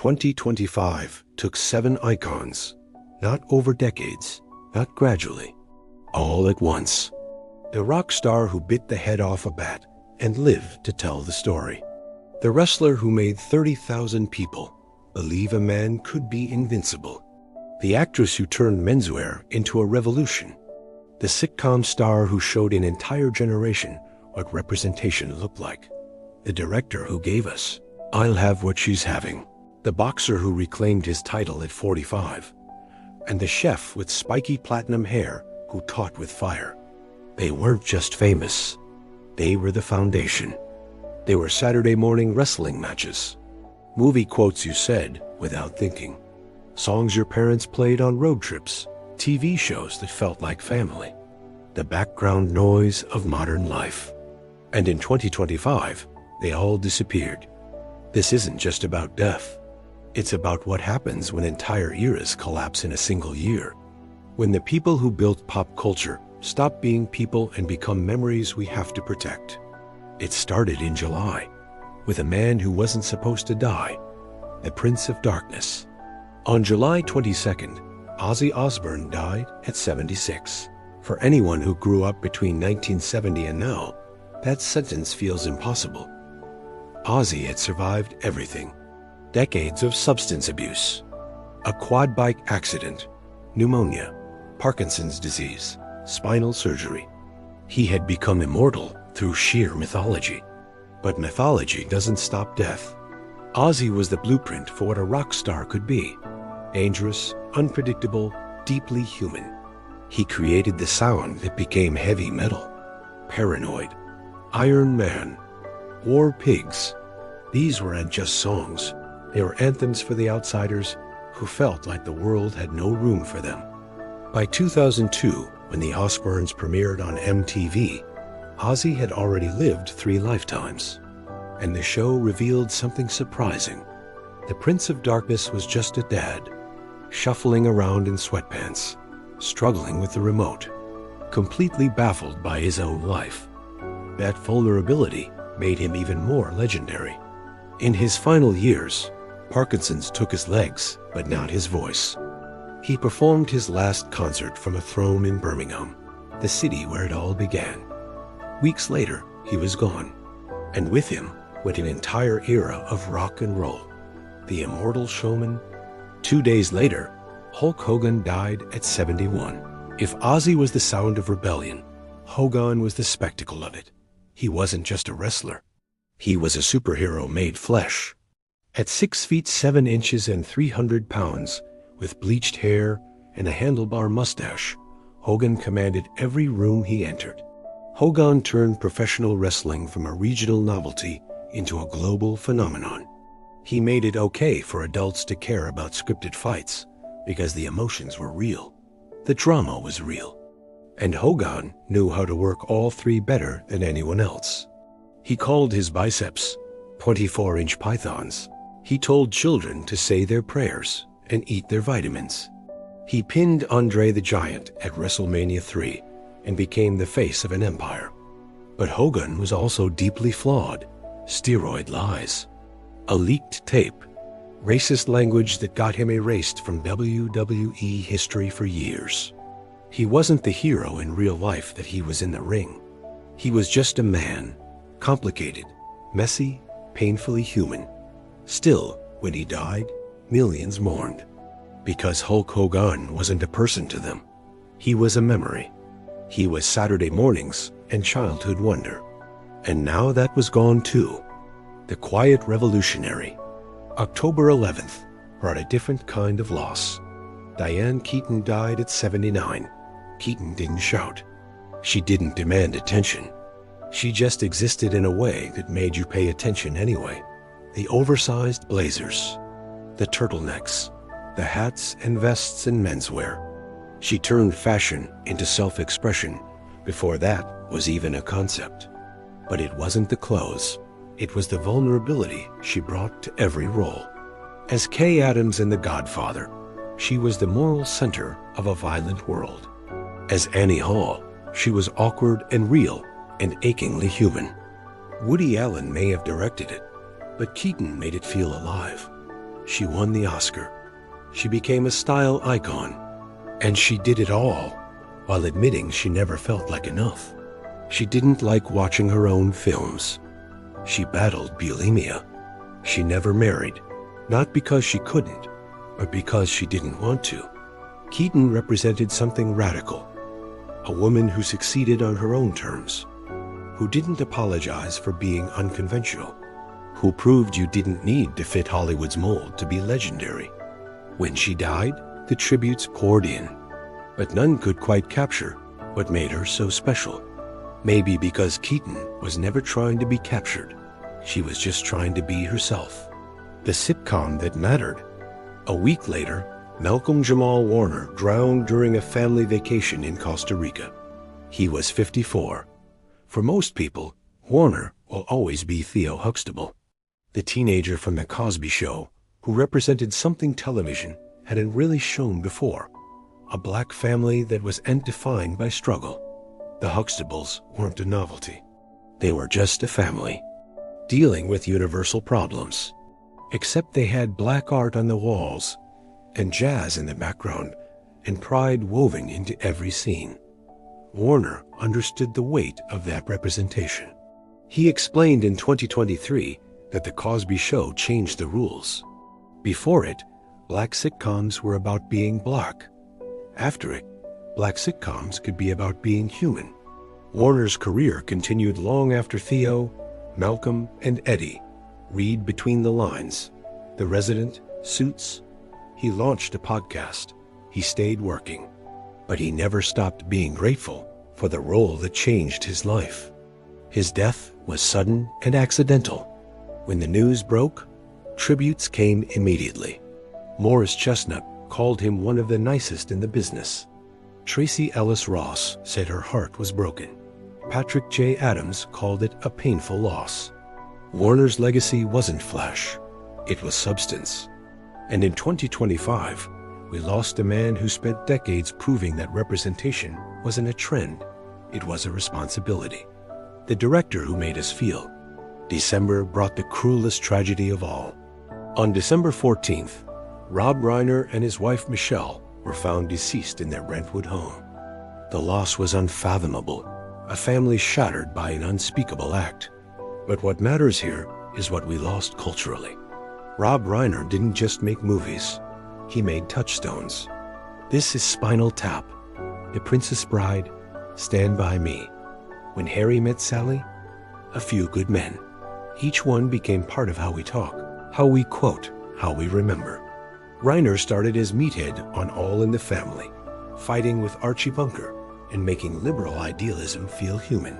2025 took 7 icons, not over decades, not gradually, all at once. The rock star who bit the head off a bat and lived to tell the story. The wrestler who made 30,000 people believe a man could be invincible. The actress who turned menswear into a revolution. The sitcom star who showed an entire generation what representation looked like. The director who gave us I'll Have What She's Having. The boxer who reclaimed his title at 45. And the chef with spiky platinum hair who taught with fire. They weren't just famous. They were the foundation. They were Saturday morning wrestling matches. Movie quotes you said without thinking. Songs your parents played on road trips. TV shows that felt like family. The background noise of modern life. And in 2025, they all disappeared. This isn't just about death. It's about what happens when entire eras collapse in a single year. When the people who built pop culture stop being people and become memories we have to protect. It started in July, with a man who wasn't supposed to die, the Prince of Darkness. On July 22nd, Ozzy Osbourne died at 76. For anyone who grew up between 1970 and now, that sentence feels impossible. Ozzy had survived everything. Decades of substance abuse, a quad bike accident, pneumonia, Parkinson's disease, spinal surgery. He had become immortal through sheer mythology. But mythology doesn't stop death. Ozzy was the blueprint for what a rock star could be. Dangerous, unpredictable, deeply human. He created the sound that became heavy metal. Paranoid, Iron Man, War Pigs. These weren't just songs. They were anthems for the outsiders who felt like the world had no room for them. By 2002, when the Osbournes premiered on MTV, Ozzy had already lived 3 lifetimes. And the show revealed something surprising. The Prince of Darkness was just a dad, shuffling around in sweatpants, struggling with the remote, completely baffled by his own life. That vulnerability made him even more legendary. In his final years, Parkinson's took his legs, but not his voice. He performed his last concert from a throne in Birmingham, the city where it all began. Weeks later, he was gone, and with him went an entire era of rock and roll. The immortal showman. 2 days later, Hulk Hogan died at 71. If Ozzy was the sound of rebellion, Hogan was the spectacle of it. He wasn't just a wrestler. He was a superhero made flesh. At 6 feet 7 inches and 300 pounds, with bleached hair and a handlebar mustache, Hogan commanded every room he entered. Hogan turned professional wrestling from a regional novelty into a global phenomenon. He made it okay for adults to care about scripted fights because the emotions were real. The drama was real. And Hogan knew how to work all 3 better than anyone else. He called his biceps 24-inch pythons. He told children to say their prayers and eat their vitamins. He pinned Andre the Giant at WrestleMania 3 and became the face of an empire. But Hogan was also deeply flawed. Steroid lies, a leaked tape, racist language that got him erased from WWE history for years. He wasn't the hero in real life that he was in the ring. He was just a man, complicated, messy, painfully human. Still, when he died, millions mourned. Because Hulk Hogan wasn't a person to them. He was a memory. He was Saturday mornings and childhood wonder. And now that was gone too. The quiet revolutionary. October 11th brought a different kind of loss. Diane Keaton died at 79. Keaton didn't shout. She didn't demand attention. She just existed in a way that made you pay attention anyway. The oversized blazers, the turtlenecks, the hats and vests in menswear. She turned fashion into self-expression before that was even a concept. But it wasn't the clothes. It was the vulnerability she brought to every role. As Kay Adams in The Godfather, she was the moral center of a violent world. As Annie Hall, she was awkward and real and achingly human. Woody Allen may have directed it, but Keaton made it feel alive. She won the Oscar. She became a style icon. And she did it all while admitting she never felt like enough. She didn't like watching her own films. She battled bulimia. She never married, not because she couldn't, but because she didn't want to. Keaton represented something radical, a woman who succeeded on her own terms, who didn't apologize for being unconventional, who proved you didn't need to fit Hollywood's mold to be legendary. When she died, the tributes poured in, but none could quite capture what made her so special. Maybe because Keaton was never trying to be captured. She was just trying to be herself. The sitcom that mattered. A week later, Malcolm Jamal Warner drowned during a family vacation in Costa Rica. He was 54. For most people, Warner will always be Theo Huxtable, the teenager from The Cosby Show, who represented something television hadn't really shown before. A black family that was defined by struggle. The Huxtables weren't a novelty. They were just a family, dealing with universal problems. Except they had black art on the walls, and jazz in the background, and pride woven into every scene. Warner understood the weight of that representation. He explained in 2023 that The Cosby Show changed the rules. Before it, black sitcoms were about being black. After it, black sitcoms could be about being human. Warner's career continued long after Theo, Malcolm, and Eddie. Read between the lines. The Resident, Suits. He launched a podcast. He stayed working. But he never stopped being grateful for the role that changed his life. His death was sudden and accidental. When the news broke, tributes came immediately. Morris Chestnut called him one of the nicest in the business. Tracy Ellis Ross said her heart was broken. Patrick J. Adams called it a painful loss. Warner's legacy wasn't flash. It was substance. And in 2025, we lost a man who spent decades proving that representation wasn't a trend. It was a responsibility. The director who made us feel. December brought the cruelest tragedy of all. On December 14th, Rob Reiner and his wife Michelle were found deceased in their Brentwood home. The loss was unfathomable, a family shattered by an unspeakable act. But what matters here is what we lost culturally. Rob Reiner didn't just make movies. He made touchstones. This is Spinal Tap, The Princess Bride, Stand By Me, When Harry Met Sally, A Few Good Men. Each one became part of how we talk, how we quote, how we remember. Reiner started as meathead on All in the Family, fighting with Archie Bunker and making liberal idealism feel human.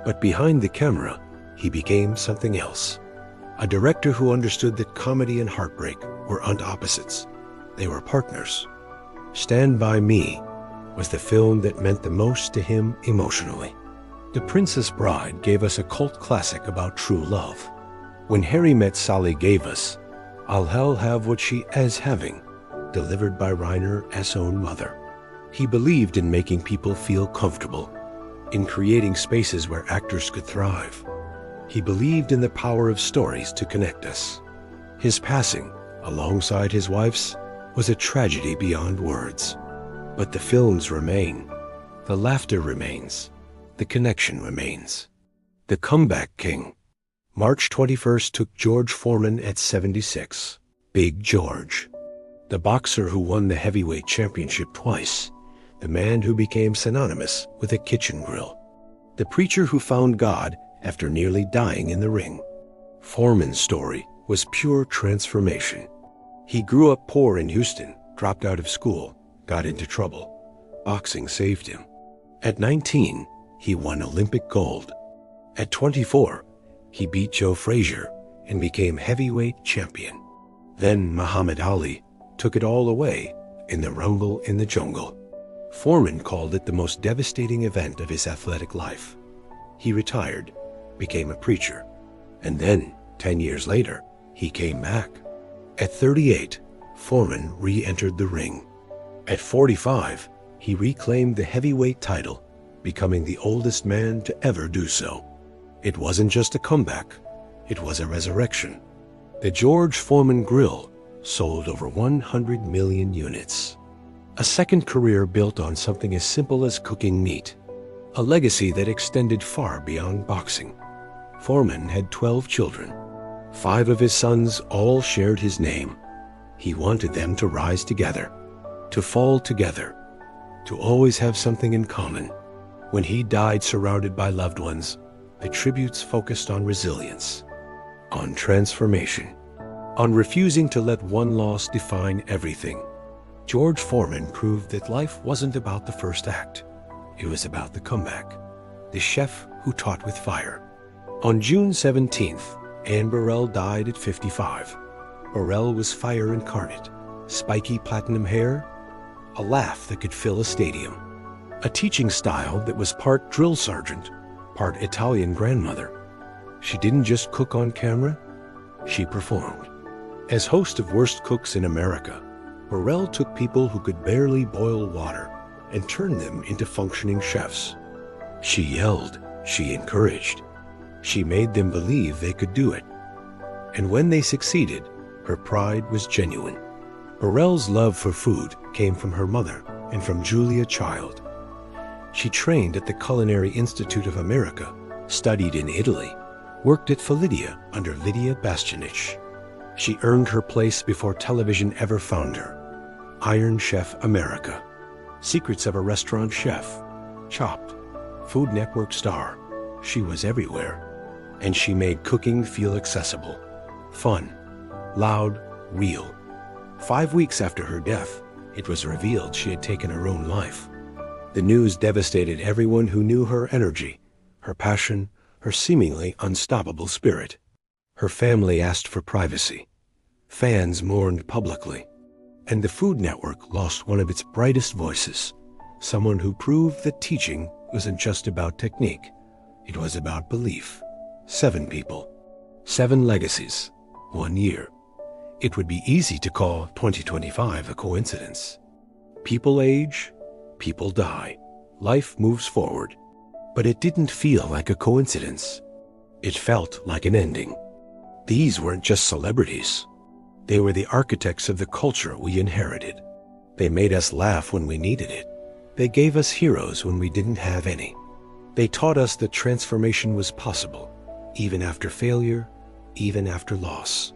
But behind the camera, he became something else. A director who understood that comedy and heartbreak weren't opposites. They were partners. Stand By Me was the film that meant the most to him emotionally. The Princess Bride gave us a cult classic about true love. When Harry Met Sally gave us I'll Hell Have What She Is Having, delivered by Reiner's own mother. He believed in making people feel comfortable, in creating spaces where actors could thrive. He believed in the power of stories to connect us. His passing, alongside his wife's, was a tragedy beyond words. But the films remain. The laughter remains. The connection remains. The Comeback King. March 21st took George Foreman at 76. Big George. The boxer who won the heavyweight championship twice. The man who became synonymous with a kitchen grill. The preacher who found God after nearly dying in the ring. Foreman's story was pure transformation. He grew up poor in Houston, dropped out of school, got into trouble. Boxing saved him. At 19, he won Olympic gold. At 24, he beat Joe Frazier and became heavyweight champion. Then Muhammad Ali took it all away in the Rumble in the Jungle. Foreman called it the most devastating event of his athletic life. He retired, became a preacher, and then, 10 years later, he came back. At 38, Foreman re-entered the ring. At 45, he reclaimed the heavyweight title, becoming the oldest man to ever do so. It wasn't just a comeback, it was a resurrection. The George Foreman Grill sold over 100 million units. A second career built on something as simple as cooking meat. A legacy that extended far beyond boxing. Foreman had 12 children. 5 of his sons all shared his name. He wanted them to rise together, to fall together, to always have something in common. When he died surrounded by loved ones, the tributes focused on resilience, on transformation, on refusing to let one loss define everything. George Foreman proved that life wasn't about the first act. It was about the comeback, the chef who taught with fire. On June 17th, Anne Burrell died at 55. Burrell was fire incarnate, spiky platinum hair, a laugh that could fill a stadium, a teaching style that was part drill sergeant, part Italian grandmother. She didn't just cook on camera, she performed. As host of Worst Cooks in America, Burrell took people who could barely boil water and turned them into functioning chefs. She yelled, she encouraged, she made them believe they could do it. And when they succeeded, her pride was genuine. Burrell's love for food came from her mother and from Julia Child. She trained at the Culinary Institute of America, studied in Italy, worked at Felidia under Lydia Bastianich. She earned her place before television ever found her. Iron Chef America, Secrets of a Restaurant Chef, Chopped, Food Network star. She was everywhere. And she made cooking feel accessible, fun, loud, real. 5 weeks after her death, it was revealed she had taken her own life. The news devastated everyone who knew her energy, her passion, her seemingly unstoppable spirit. Her family asked for privacy. Fans mourned publicly. And the Food Network lost one of its brightest voices, someone who proved that teaching wasn't just about technique. It was about belief. 7 people, 7 legacies, 1 year. It would be easy to call 2025 a coincidence. People age, people die, life moves forward. But it didn't feel like a coincidence. It felt like an ending. These weren't just celebrities. They were the architects of the culture we inherited. They made us laugh when we needed it. They gave us heroes when we didn't have any. They taught us that transformation was possible, even after failure, even after loss.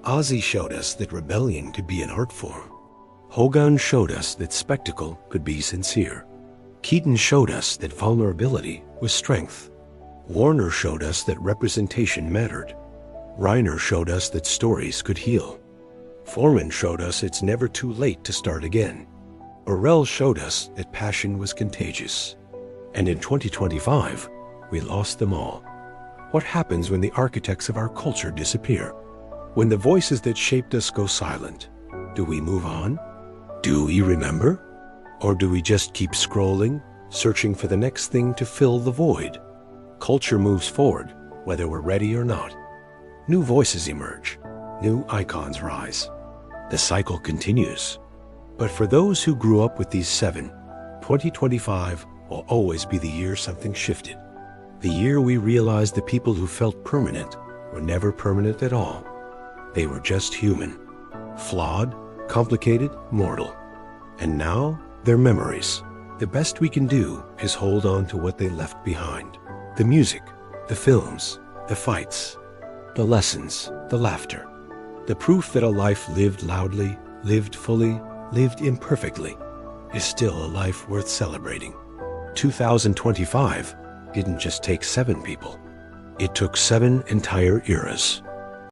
Ozzy showed us that rebellion could be an art form. Hogan showed us that spectacle could be sincere. Keaton showed us that vulnerability was strength. Warner showed us that representation mattered. Reiner showed us that stories could heal. Foreman showed us it's never too late to start again. Burrell showed us that passion was contagious. And in 2025, we lost them all. What happens when the architects of our culture disappear? When the voices that shaped us go silent? Do we move on? Do we remember? Or do we just keep scrolling, searching for the next thing to fill the void? Culture moves forward, whether we're ready or not. New voices emerge. New icons rise. The cycle continues. But for those who grew up with these 7, 2025 will always be the year something shifted. The year we realized the people who felt permanent were never permanent at all. They were just human. Flawed, complicated, mortal. And now, they're memories. The best we can do is hold on to what they left behind. The music, the films, the fights, the lessons, the laughter. The proof that a life lived loudly, lived fully, lived imperfectly, is still a life worth celebrating. 2025 didn't just take 7 people. It took 7 entire eras.